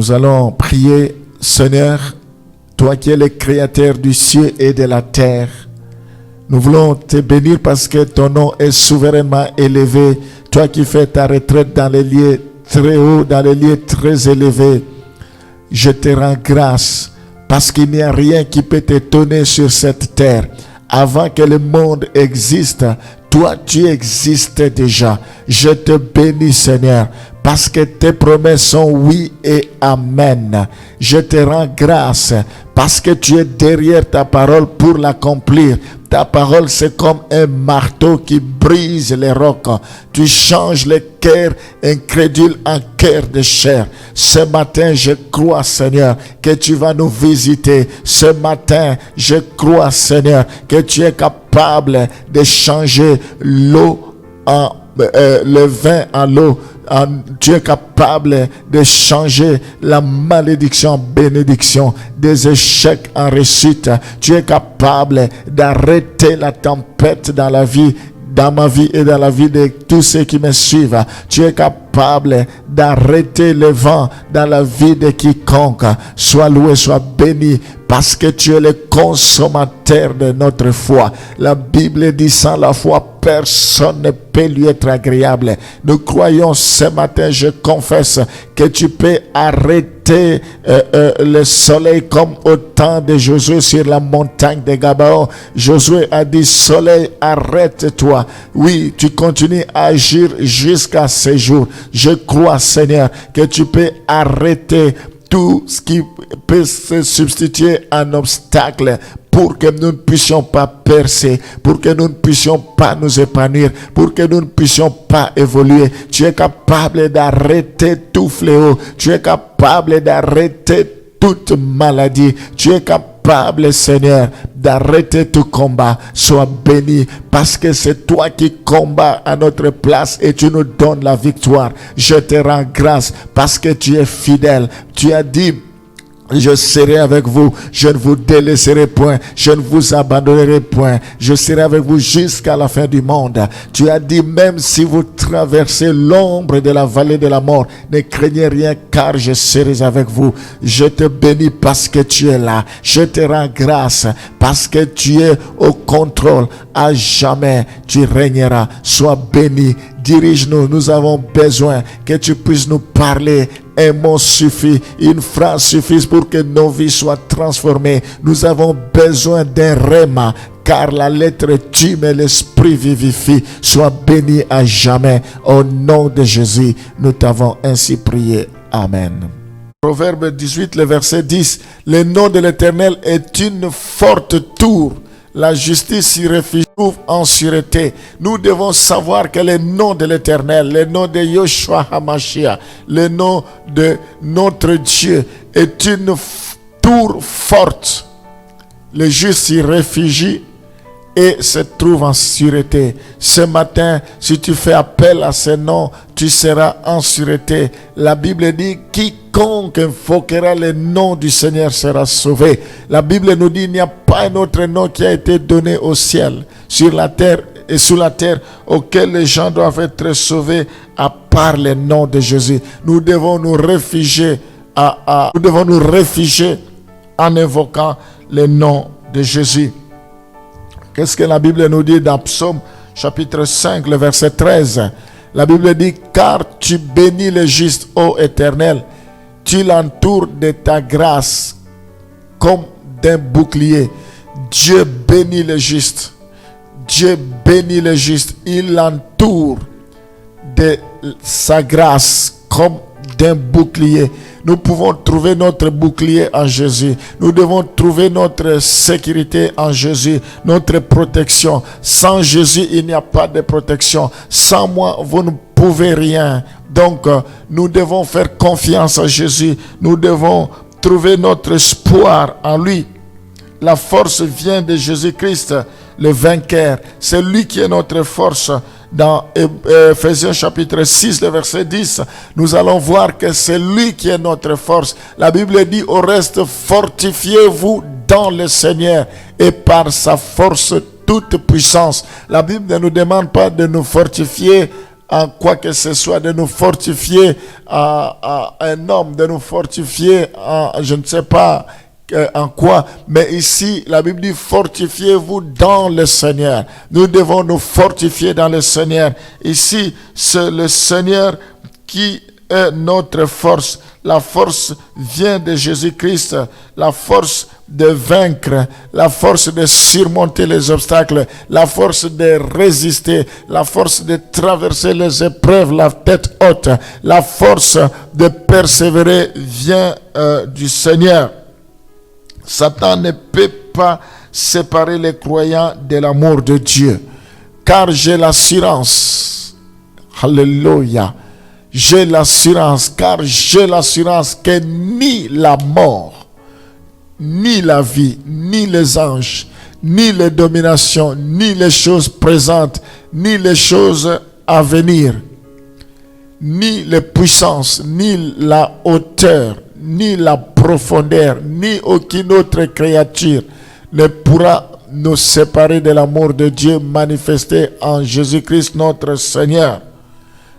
Nous allons prier, Seigneur, toi qui es le créateur du ciel et de la terre. Nous voulons te bénir parce que ton nom est souverainement élevé. Toi qui fais ta retraite dans les lieux très hauts, dans les lieux très élevés. Je te rends grâce parce qu'il n'y a rien qui peut t'étonner sur cette terre. Avant que le monde existe, toi tu existais déjà. Je te bénis, Seigneur, parce que tes promesses sont oui et amen. Je te rends grâce parce que tu es derrière ta parole pour l'accomplir. Ta parole, c'est comme un marteau qui brise les rocs. Tu changes les cœurs incrédules en cœurs de chair. Ce matin, je crois, Seigneur, que tu vas nous visiter. Ce matin, je crois, Seigneur, que tu es capable de changer l'eau en le vin en l'eau. Tu es capable de changer la malédiction en bénédiction, des échecs en réussite. Tu es capable d'arrêter la tempête dans la vie, dans ma vie et dans la vie de tous ceux qui me suivent. Tu es capable d'arrêter le vent dans la vie de quiconque. Sois loué, sois béni, parce que tu es le consommateur de notre foi. La Bible dit, sans la foi, personne ne peut lui être agréable. Nous croyons ce matin, je confesse, que tu peux arrêter le soleil comme au temps de Josué sur la montagne de Gabaon. Josué a dit, soleil, arrête-toi. Oui, tu continues à agir jusqu'à ce jour. Je crois, Seigneur, que tu peux arrêter tout ce qui peut se substituer à un obstacle pour que nous ne puissions pas percer, pour que nous ne puissions pas nous épanouir, pour que nous ne puissions pas évoluer. Tu es capable d'arrêter tout fléau. Tu es capable d'arrêter toute maladie. Tu es capable, Seigneur, d'arrêter tout combat. Sois béni, parce que c'est toi qui combats à notre place et tu nous donnes la victoire. Je te rends grâce parce que tu es fidèle. Tu as dit, je serai avec vous, je ne vous délaisserai point, je ne vous abandonnerai point, je serai avec vous jusqu'à la fin du monde. Tu as dit, même si vous traversez l'ombre de la vallée de la mort, ne craignez rien car je serai avec vous. Je te bénis parce que tu es là. Je te rends grâce parce que tu es au contrôle. À jamais tu régneras. Sois béni. Dirige-nous, nous avons besoin que tu puisses nous parler. Un mot suffit, une phrase suffit pour que nos vies soient transformées. Nous avons besoin d'un rhéma, car la lettre tue mais l'esprit vivifie. Sois béni à jamais. Au nom de Jésus, nous t'avons ainsi prié. Amen. Proverbe 18, le verset 10. Le nom de l'Éternel est une forte tour. La justice s'y réfugie en sûreté. Nous devons savoir que le nom de l'Éternel, le nom de Yoshua HaMashiach, le nom de notre Dieu est une tour forte. Le juste s'y réfugie et se trouve en sûreté. Ce matin, si tu fais appel à ce nom, tu seras en sûreté. La Bible dit, quiconque invoquera le nom du Seigneur sera sauvé. La Bible nous dit, il n'y a pas un autre nom qui a été donné au ciel, sur la terre et sous la terre, auquel les gens doivent être sauvés à part le nom de Jésus. Nous devons nous réfugier en invoquant le nom de Jésus. Qu'est-ce que la Bible nous dit dans Psaume chapitre 5, le verset 13? La Bible dit, car tu bénis le juste, ô Éternel, tu l'entoures de ta grâce comme d'un bouclier. Dieu bénit le juste. Dieu bénit le juste. Il l'entoure de sa grâce comme d'un bouclier. Nous pouvons trouver notre bouclier en Jésus. Nous devons trouver notre sécurité en Jésus, notre protection. Sans Jésus, il n'y a pas de protection. Sans moi, vous ne pouvez rien. Donc, nous devons faire confiance à Jésus. Nous devons trouver notre espoir en lui. La force vient de Jésus-Christ, le vainqueur. C'est lui qui est notre force. Dans Ephésiens chapitre 6, le verset 10, nous allons voir que c'est lui qui est notre force. La Bible dit, au reste, fortifiez-vous dans le Seigneur et par sa force toute puissance. La Bible ne nous demande pas de nous fortifier en quoi que ce soit, de nous fortifier à un homme, de nous fortifier en, je ne sais pas en quoi, mais ici, la Bible dit, fortifiez-vous dans le Seigneur. Nous devons nous fortifier dans le Seigneur. Ici, c'est le Seigneur qui est notre force. La force vient de Jésus-Christ, la force de vaincre, la force de surmonter les obstacles, la force de résister, la force de traverser les épreuves, la tête haute, la force de persévérer vient du Seigneur. Satan ne peut pas séparer les croyants de l'amour de Dieu, car j'ai l'assurance, alléluia, j'ai l'assurance, car j'ai l'assurance que ni la mort, ni la vie, ni les anges, ni les dominations, ni les choses présentes, ni les choses à venir, ni les puissances, ni la hauteur, ni la profondeur, ni aucune autre créature ne pourra nous séparer de l'amour de Dieu manifesté en Jésus-Christ notre Seigneur.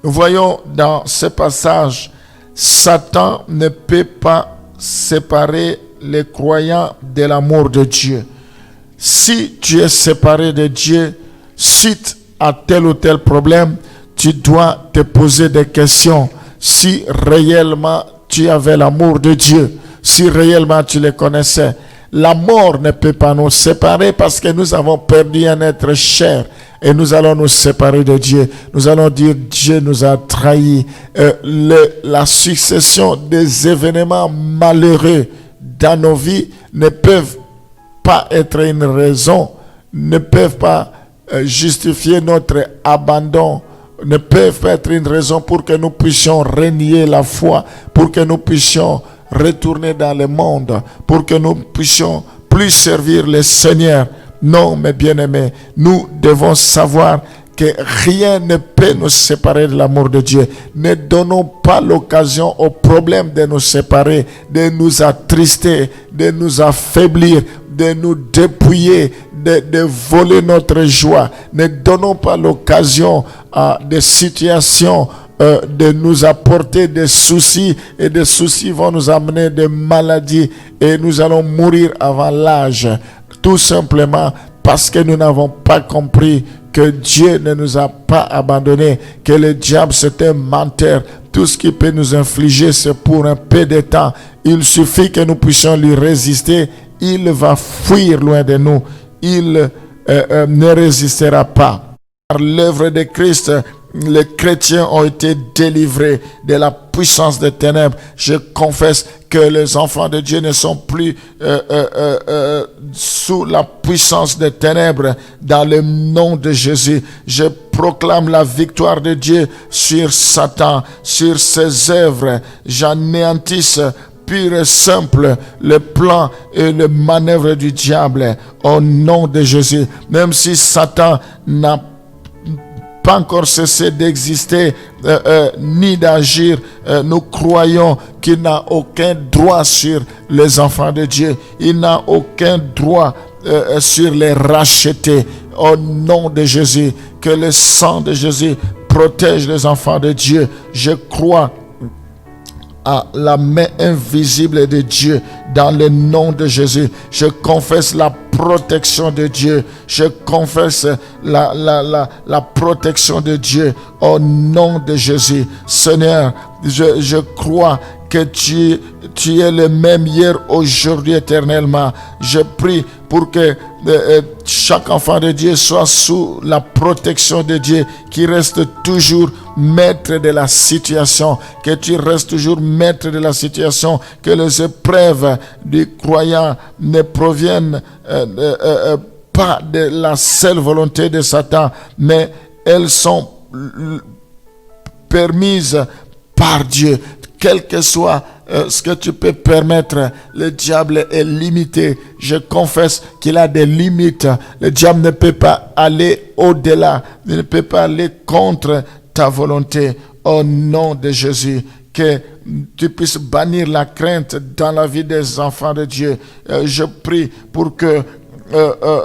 Nous voyons dans ce passage, Satan ne peut pas séparer les croyants de l'amour de Dieu. Si tu es séparé de Dieu suite à tel ou tel problème, tu dois te poser des questions. Si réellement tu avais l'amour de Dieu, si réellement tu le connaissais, la mort ne peut pas nous séparer parce que nous avons perdu un être cher et nous allons nous séparer de Dieu. Nous allons dire Dieu nous a trahis. La succession des événements malheureux dans nos vies ne peuvent pas être une raison, ne peuvent pas justifier notre abandon, ne peuvent pas être une raison pour que nous puissions renier la foi, pour que nous puissions retourner dans le monde, pour que nous puissions plus servir le Seigneur. Non, mes bien-aimés, nous devons savoir que rien ne peut nous séparer de l'amour de Dieu. Ne donnons pas l'occasion au problème de nous séparer, de nous attrister, de nous affaiblir, de nous dépouiller, de voler notre joie. Ne donnons pas l'occasion à des situations de nous apporter des soucis, et des soucis vont nous amener des maladies et nous allons mourir avant l'âge, tout simplement parce que nous n'avons pas compris que Dieu ne nous a pas abandonnés, que le diable c'est un menteur. Tout ce qui peut nous infliger c'est pour un peu de temps. Il suffit que nous puissions lui résister, il va fuir loin de nous, il ne résistera pas. Par l'œuvre de Christ, les chrétiens ont été délivrés de la puissance des ténèbres. Je confesse que les enfants de Dieu ne sont plus sous la puissance des ténèbres dans le nom de Jésus. Je proclame la victoire de Dieu sur Satan, sur ses œuvres. J'anéantisse pur et simple le plan et le manœuvre du diable au nom de Jésus. Même si Satan n'a pas encore cessé d'exister ni d'agir, nous croyons qu'il n'a aucun droit sur les enfants de Dieu. Il n'a aucun droit sur les rachetés. Au nom de Jésus, que le sang de Jésus protège les enfants de Dieu. Je crois à la main invisible de Dieu dans le nom de Jésus. Je confesse la protection de Dieu. Je confesse la protection de Dieu au nom de Jésus. Seigneur, je crois que tu es le même hier, aujourd'hui, éternellement. Je prie pour que chaque enfant de Dieu soit sous la protection de Dieu, qui reste toujours maître de la situation, que tu restes toujours maître de la situation, que les épreuves du croyant ne proviennent pas de la seule volonté de Satan, mais elles sont permises par Dieu. Quel que soit ce que tu peux permettre, le diable est limité. Je confesse qu'il a des limites. Le diable ne peut pas aller au-delà. Il ne peut pas aller contre ta volonté. Au nom de Jésus, que tu puisses bannir la crainte dans la vie des enfants de Dieu. Je prie pour que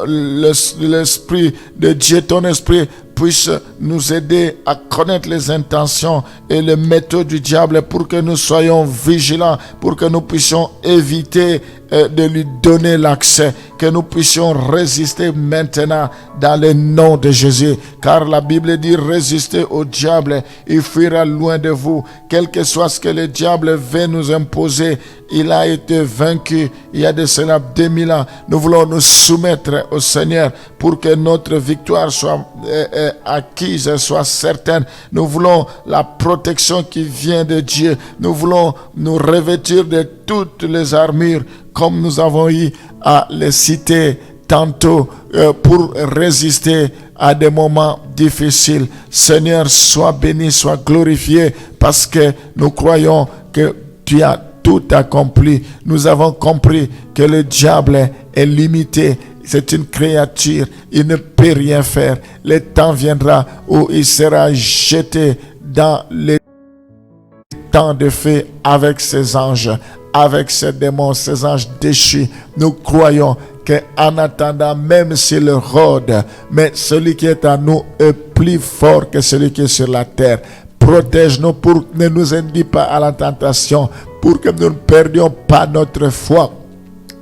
l'Esprit de Dieu, ton esprit, puisse nous aider à connaître les intentions et les méthodes du diable pour que nous soyons vigilants, pour que nous puissions éviter de lui donner l'accès, que nous puissions résister maintenant dans le nom de Jésus. Car la Bible dit résistez au diable, il fuira loin de vous. Quel que soit ce que le diable veut nous imposer, il a été vaincu il y a de cela 2000 ans. Nous voulons nous soumettre au Seigneur pour que notre victoire soit acquise, soit certaine. Nous voulons la protection qui vient de Dieu. Nous voulons nous revêtir de toutes les armures comme nous avons eu à les citer tantôt pour résister à des moments difficiles. Seigneur, sois béni, sois glorifié parce que nous croyons que tu as tout accompli. Nous avons compris que le diable est limité. C'est une créature. Il ne peut rien faire. Le temps viendra où il sera jeté dans les temps de feu avec ses anges, avec ses démons, ses anges déchus. Nous croyons qu'en attendant, même s'il rôde, mais celui qui est en nous est plus fort que celui qui est sur la terre. Protège-nous pour ne nous induis pas à la tentation, pour que nous ne perdions pas notre foi.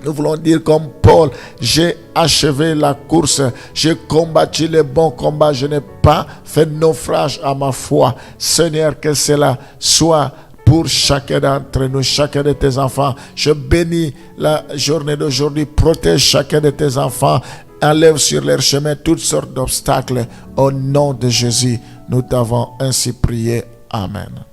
Nous voulons dire comme Paul, j'ai achevé la course, j'ai combattu le bon combat, je n'ai pas fait naufrage à ma foi. Seigneur, que cela soit pour chacun d'entre nous, chacun de tes enfants. Je bénis la journée d'aujourd'hui, protège chacun de tes enfants, enlève sur leur chemin toutes sortes d'obstacles. Au nom de Jésus, nous t'avons ainsi prié. Amen.